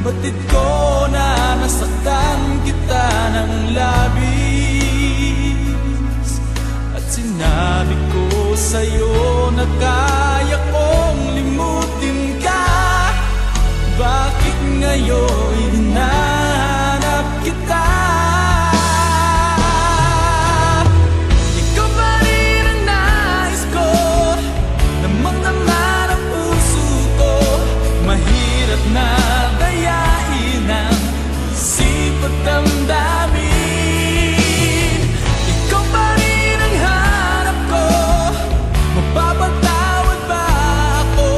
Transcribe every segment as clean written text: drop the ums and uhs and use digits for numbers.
Batid ko na nasaktan kita ng labis, at sinabi ko sa'yo na kaya kong limutin ka. Bakit ngayon hinahanap kita? Ikaw pa rin ang nais ko, namang-nama ng puso ko. Mahirap na dayain ang isip at damdamin. Ikaw pa rin ang hanap ko, mapapatawad ba ako?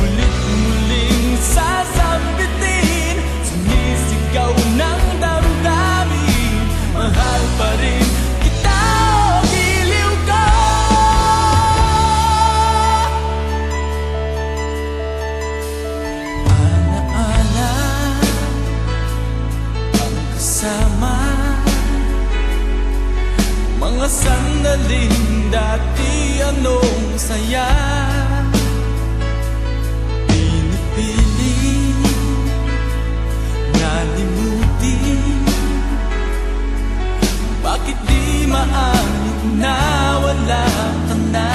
Mulit-muling sasambitin, sumisigaw ng damdamin. Mahal pa rin kita, o giliw ko. Ana-ana ang kasama, mga sandaling dati anong saya. Pinipili na limutin, bakit di maamit na wala ka na?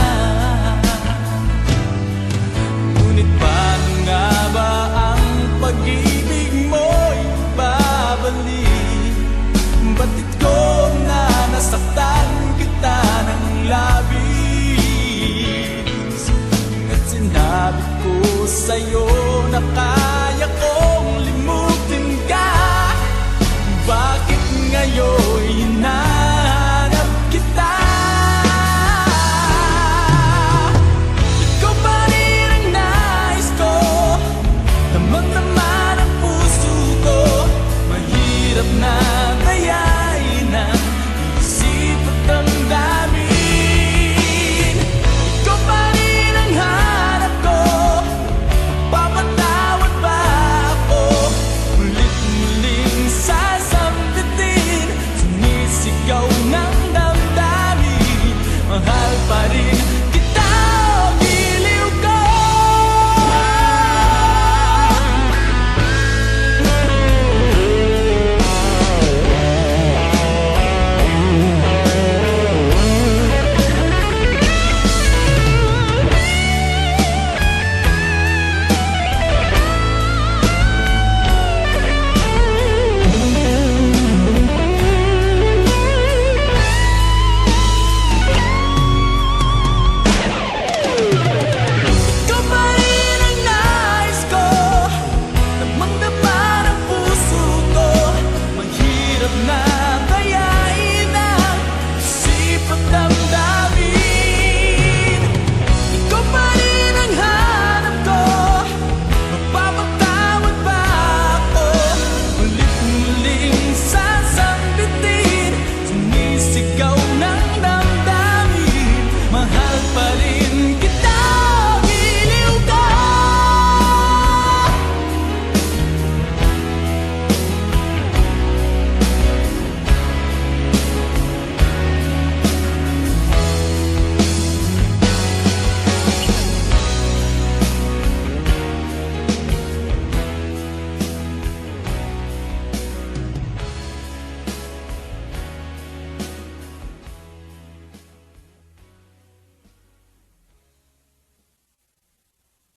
Ngunit paano nga ba ang pag-ibig mo'y babalik? Batid ko na nasaktan kita ng labis, at sinabi ko sa'yo na